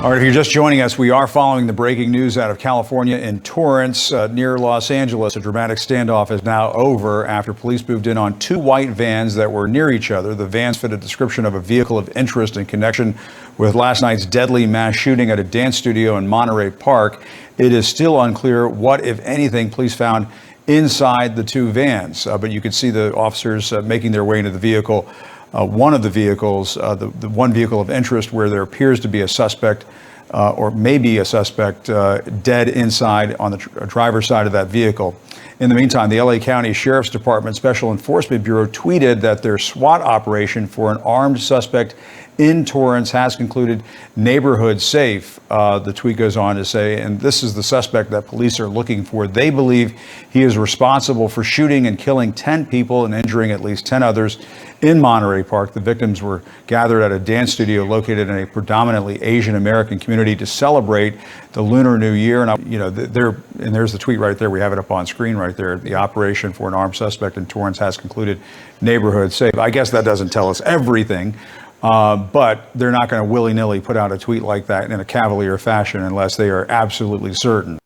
All right, if you're just joining us, we are following the breaking news out of California in Torrance, near Los Angeles. A dramatic standoff is now over after police moved in on two white vans that were near each other. The vans fit a description of a vehicle of interest in connection with last night's deadly mass shooting at a dance studio in Monterey Park. It is still unclear what, if anything, police found inside the two vans, but you can see the officers making their way into the vehicle. One of the vehicles, the one vehicle of interest where there appears to be a suspect or maybe a suspect dead inside on the driver's side of that vehicle. In the meantime, the LA County Sheriff's Department Special Enforcement Bureau tweeted that their SWAT operation for an armed suspect in Torrance has concluded neighborhood safe. The tweet goes on to say, and this is the suspect that police are looking for. They believe he is responsible for shooting and killing 10 people and injuring at least 10 others in Monterey Park. The victims were gathered at a dance studio located in a predominantly Asian American community to celebrate the Lunar New Year. And there's the tweet right there. We have it up on screen right there. The operation for an armed suspect in Torrance has concluded neighborhood safe. I guess that doesn't tell us everything. But they're not going to willy-nilly put out a tweet like that in a cavalier fashion unless they are absolutely certain.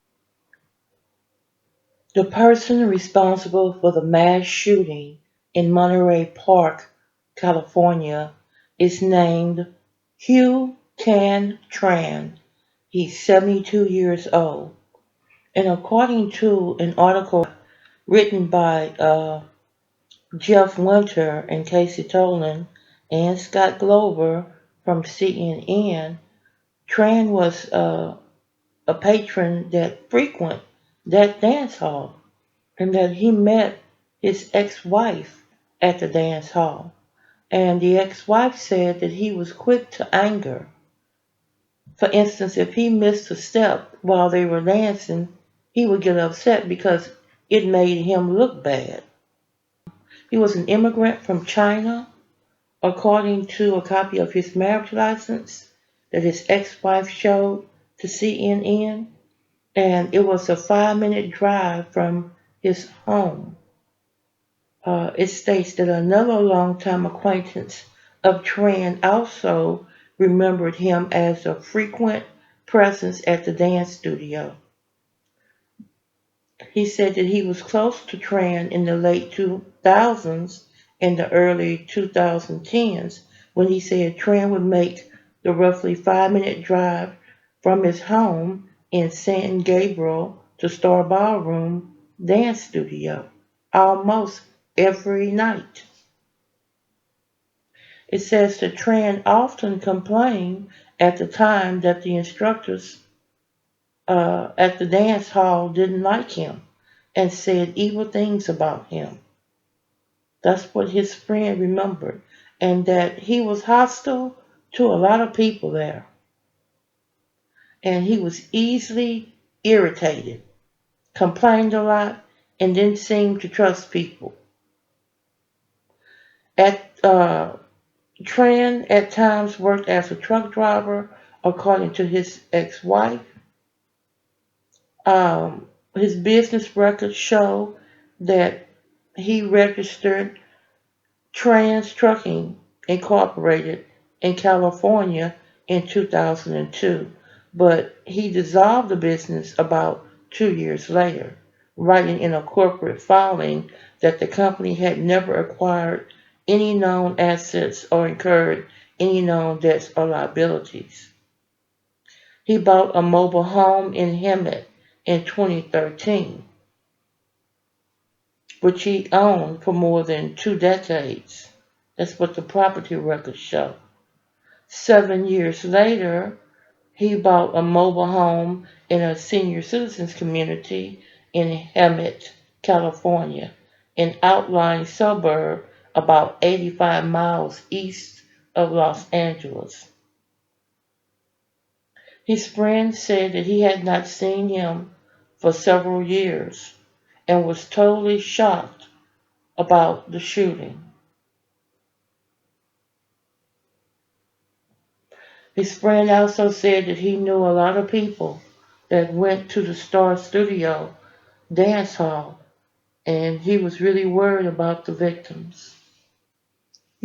The person responsible for the mass shooting in Monterey Park, California, is named HUU CAN TRAN. He's 72 years old. And according to an article written by Jeff Winter and Casey Tolan and Scott Glover from CNN, Tran was a patron that frequented that dance hall, and that he met his ex-wife at the dance hall. And the ex-wife said that he was quick to anger. For instance, if he missed a step while they were dancing, he would get upset because it made him look bad. He was an immigrant from China, according to a copy of his marriage license that his ex-wife showed to CNN, and it was a 5-minute drive from his home. It states that another longtime acquaintance of Tran also remembered him as a frequent presence at the dance studio. He said that he was close to Tran in the late 2000s and the early 2010s, when he said Tran would make the roughly 5-minute drive from his home in San Gabriel to Star Ballroom Dance Studio almost every night. It says that Tran often complained at the time that the instructors at the dance hall didn't like him and said evil things about him. That's what his friend remembered, and that he was hostile to a lot of people there. And he was easily irritated, complained a lot, and didn't seem to trust people. Tran at times worked as a truck driver, according to his ex-wife. His business records show that he registered Trans Trucking Incorporated in California in 2002, but he dissolved the business about 2 years later, writing in a corporate filing that the company had never acquired any known assets or incurred any known debts or liabilities. He bought a mobile home in Hemet in 2013, which he owned for more than 2 decades. That's what the property records show. 7 years later, he bought a mobile home in a senior citizens community in Hemet, California, an outlying suburb about 85 miles east of Los Angeles. His friend said that he had not seen him for several years and was totally shocked about the shooting. His friend also said that he knew a lot of people that went to the Star Studio dance hall, and he was really worried about the victims.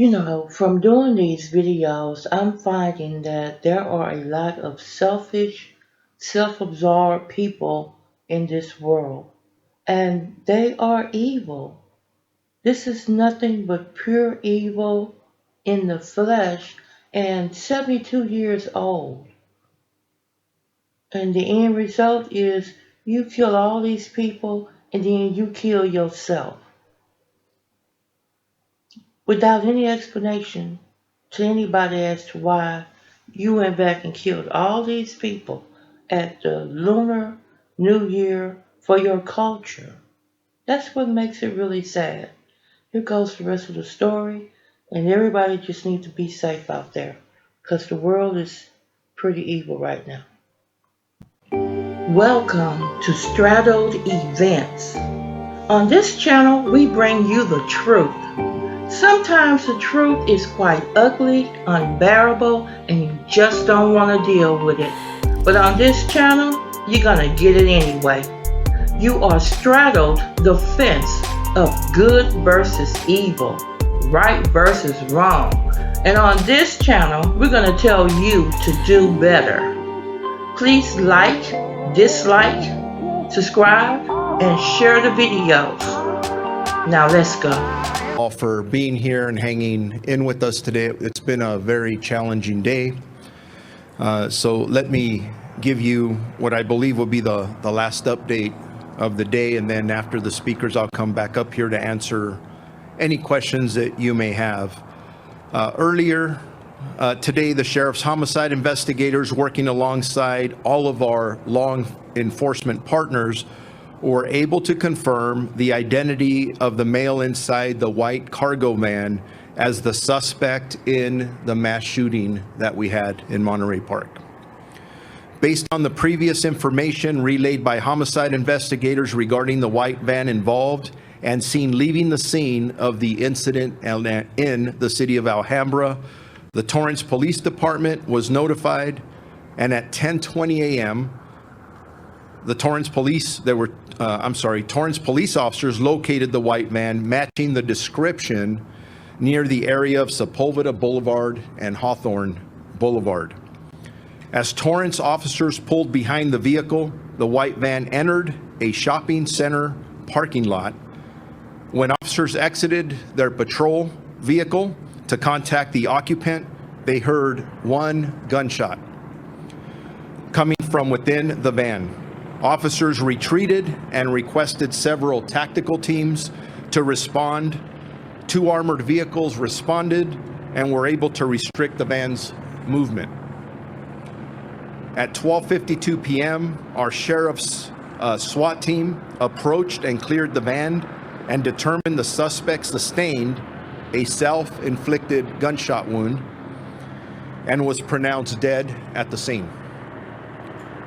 From doing these videos, I'm finding that there are a lot of selfish, self-absorbed people in this world, and they are evil. This is nothing but pure evil in the flesh and 72 years old. And the end result is you kill all these people and then you kill yourself without any explanation to anybody as to why you went back and killed all these people at the Lunar New Year for your culture. That's what makes it really sad. Here goes the rest of the story, and everybody just needs to be safe out there because the world is pretty evil right now. Welcome to Straddled Events. On this channel, we bring you the truth. Sometimes the truth is quite ugly, unbearable, and you just don't want to deal with it. But on this channel, you're going to get it anyway. You are straddled the fence of good versus evil, right versus wrong. And on this channel, we're going to tell you to do better. Please like, dislike, subscribe, and share the videos. Now let's go. All for being here and hanging in with us today. It's been a very challenging day. So let me give you what I believe will be the last update of the day. And then after the speakers, I'll come back up here to answer any questions that you may have. Earlier today, the Sheriff's homicide investigators working alongside all of our law enforcement partners were able to confirm the identity of the male inside the white cargo van as the suspect in the mass shooting that we had in Monterey Park. Based on the previous information relayed by homicide investigators regarding the white van involved and seen leaving the scene of the incident in the city of Alhambra, the Torrance Police Department was notified, and at 10:20 a.m., the Torrance police officers located the white van matching the description near the area of Sepulveda Boulevard and Hawthorne Boulevard. As Torrance officers pulled behind the vehicle, the white van entered a shopping center parking lot. When officers exited their patrol vehicle to contact the occupant, they heard one gunshot coming from within the van. Officers retreated and requested several tactical teams to respond. 2 armored vehicles responded and were able to restrict the van's movement. At 12:52 p.m., our sheriff's SWAT team approached and cleared the van and determined the suspect sustained a self-inflicted gunshot wound and was pronounced dead at the scene.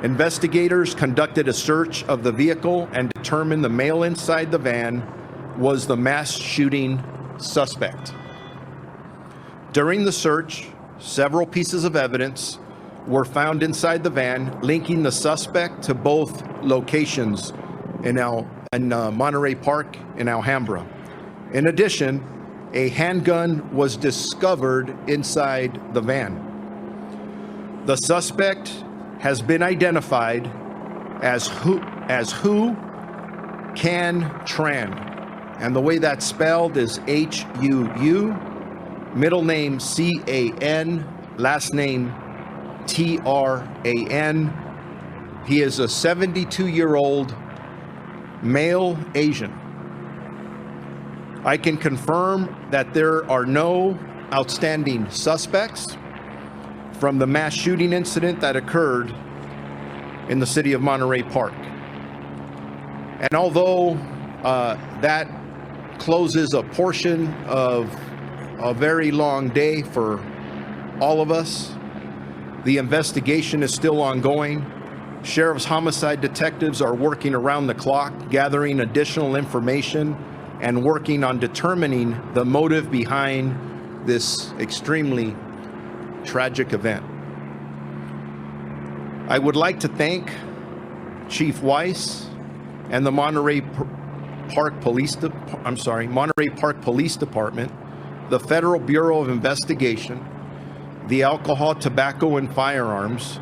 Investigators conducted a search of the vehicle and determined the male inside the van was the mass shooting suspect. During the search, several pieces of evidence were found inside the van linking the suspect to both locations in Monterey Park in Alhambra. In addition, a handgun was discovered inside the van. The suspect has been identified as HUU CAN TRAN, and the way that's spelled is HUU, middle name CAN, last name TRAN. He is a 72-year-old male Asian. I can confirm that there are no outstanding suspects from the mass shooting incident that occurred in the city of Monterey Park. And although that closes a portion of a very long day for all of us, the investigation is still ongoing. Sheriff's homicide detectives are working around the clock, gathering additional information and working on determining the motive behind this extremely tragic event. I would like to thank Chief Weiss and the Monterey Park Police Department, the Federal Bureau of Investigation, the Alcohol, Tobacco, and Firearms,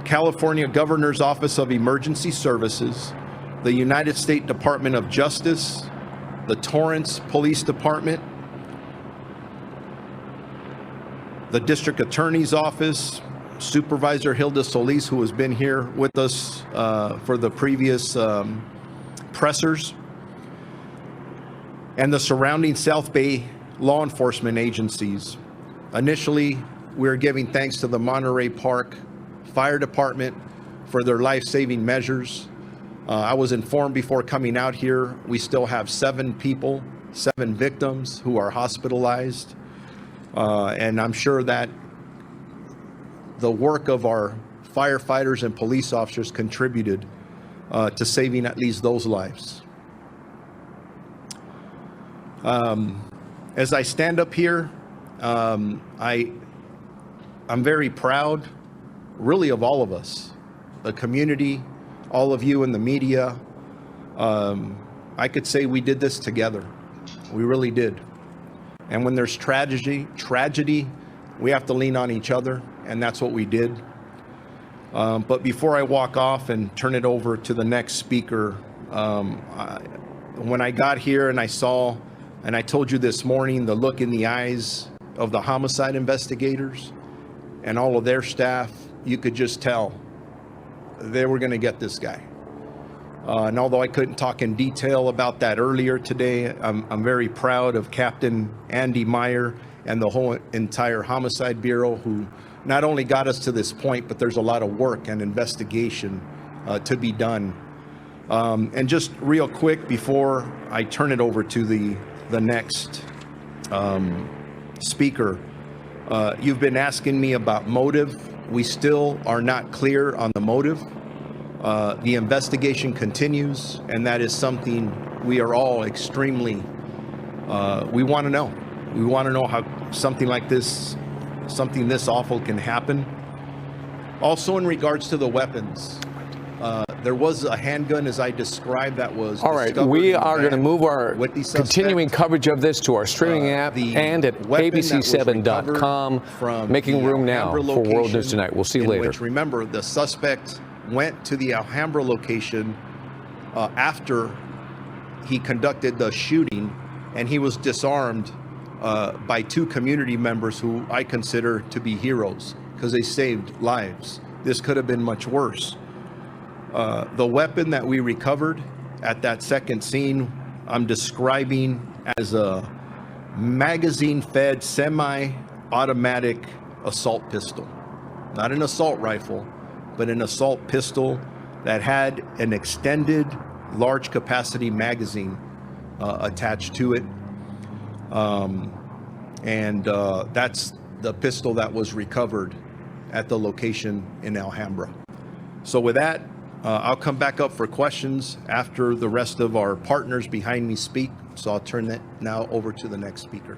California Governor's Office of Emergency Services, the United States Department of Justice, the Torrance Police Department, the District Attorney's Office, Supervisor Hilda Solis, who has been here with us for the previous pressers, and the surrounding South Bay law enforcement agencies. Initially, we're giving thanks to the Monterey Park Fire Department for their life-saving measures. I was informed before coming out here, we still have 7 victims who are hospitalized. And I'm sure that the work of our firefighters and police officers contributed to saving at least those lives. As I stand up here, I'm very proud, really, of all of us, the community, all of you in the media. I could say we did this together. We really did. And when there's tragedy, we have to lean on each other, and that's what we did. But before I walk off and turn it over to the next speaker, when I got here and I saw, and I told you this morning, the look in the eyes of the homicide investigators and all of their staff, you could just tell they were going to get this guy. And although I couldn't talk in detail about that earlier today, I'm very proud of Captain Andy Meyer and the whole entire Homicide Bureau, who not only got us to this point, but there's a lot of work and investigation to be done. And just real quick before I turn it over to the next speaker, you've been asking me about motive. We still are not clear on the motive. The investigation continues, and that is something we are all extremely, we want to know. We want to know how something like this, something this awful can happen. Also, in regards to the weapons, there was a handgun, as I described, that was all right. We are going to move our continuing coverage of this to our streaming app and at abc7.com, making room now for World News Tonight. We'll see you later. Which, remember, the suspect went to the Alhambra location after he conducted the shooting, and he was disarmed by 2 community members who I consider to be heroes because they saved lives. This could have been much worse. The weapon that we recovered at that second scene, I'm describing as a magazine-fed semi-automatic assault pistol. Not an assault rifle, but an assault pistol that had an extended large capacity magazine attached to it. That's the pistol that was recovered at the location in Alhambra. So with that, I'll come back up for questions after the rest of our partners behind me speak. So I'll turn that now over to the next speaker.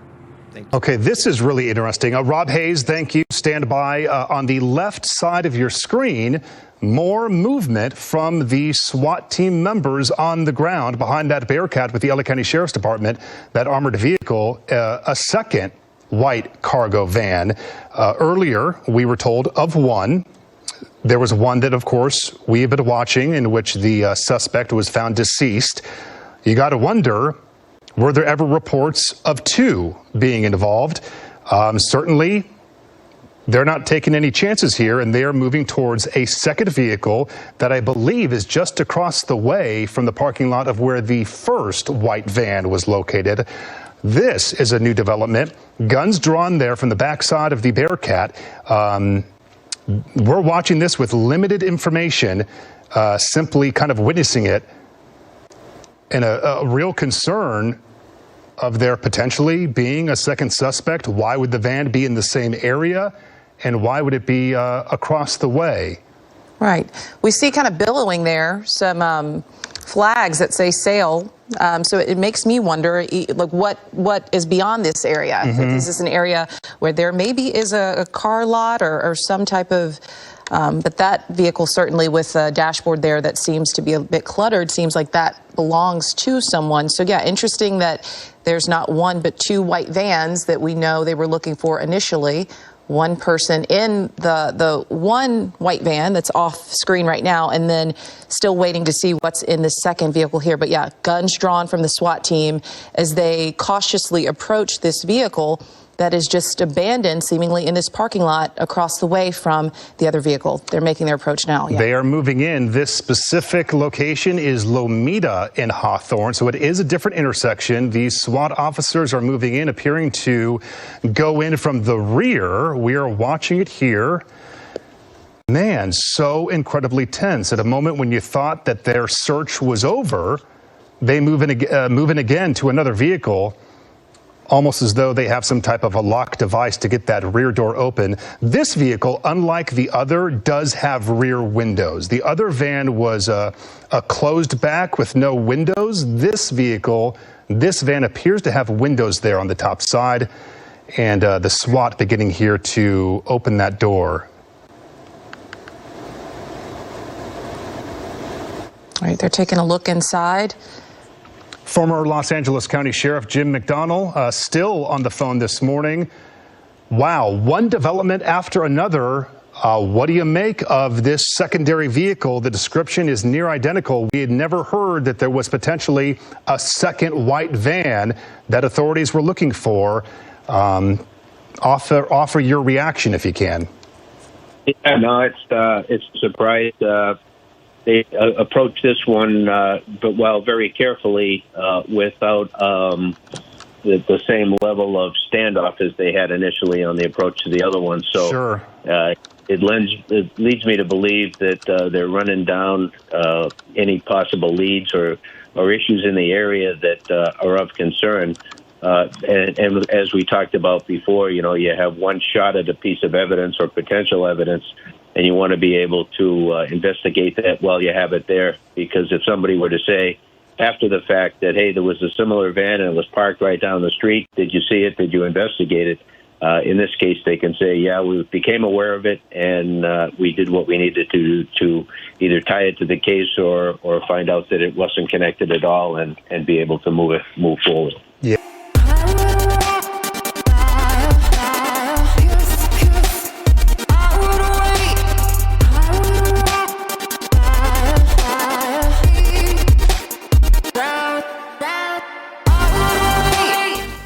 Thank you. Okay, this is really interesting. Rob Hayes, thank you. Stand by. On the left side of your screen, more movement from the SWAT team members on the ground behind that Bearcat with the LA County Sheriff's Department, that armored vehicle, a second white cargo van. Earlier, we were told of one. There was one that, of course, we have been watching in which the suspect was found deceased. You got to wonder, were there ever reports of 2 being involved? Certainly, they're not taking any chances here, and they are moving towards a second vehicle that I believe is just across the way from the parking lot of where the first white van was located. This is a new development. Guns drawn there from the backside of the Bearcat. We're watching this with limited information, simply kind of witnessing it, and a real concern of there potentially being a second suspect. Why would the van be in the same area, and why would it be across the way? Right. We see kind of billowing there some flags that say sail. So it makes me wonder, like, what is beyond this area? Is this an area where there maybe is a car lot or some type of But that vehicle, certainly with a dashboard there that seems to be a bit cluttered, seems like that belongs to someone. So yeah, interesting that there's not one but two white vans that we know they were looking for initially. One person in the one white van that's off screen right now, and then still waiting to see what's in the second vehicle here. But yeah, guns drawn from the SWAT team as they cautiously approach this vehicle that is just abandoned seemingly in this parking lot across the way from the other vehicle. They're making their approach now. Yeah. They are moving in. This specific location is Lomita in Hawthorne, so it is a different intersection. These SWAT officers are moving in, appearing to go in from the rear. We are watching it here. Man, so incredibly tense. At a moment when you thought that their search was over, they move in again to another vehicle, almost as though they have some type of a lock device to get that rear door open. This vehicle, unlike the other, does have rear windows. The other van was a closed back with no windows. This van appears to have windows there on the top side, and the SWAT beginning here to open that door. All right, they're taking a look inside. Former Los Angeles County Sheriff Jim McDonnell still on the phone this morning. Wow, one development after another. What do you make of this secondary vehicle? The description is near identical. We had never heard that there was potentially a second white van that authorities were looking for. Offer your reaction if you can. Yeah, no, it's a surprise. They approached this one, but very carefully, without the same level of standoff as they had initially on the approach to the other one. So sure. It leads me to believe that they're running down any possible leads or issues in the area that are of concern. And as we talked about before, you have one shot at a piece of evidence or potential evidence, and you want to be able to investigate that while you have it there. Because if somebody were to say after the fact that, hey, there was a similar van and it was parked right down the street, did you see it? Did you investigate it? In this case, they can say, yeah, we became aware of it, and we did what we needed to either tie it to the case or find out that it wasn't connected at all and be able to move forward.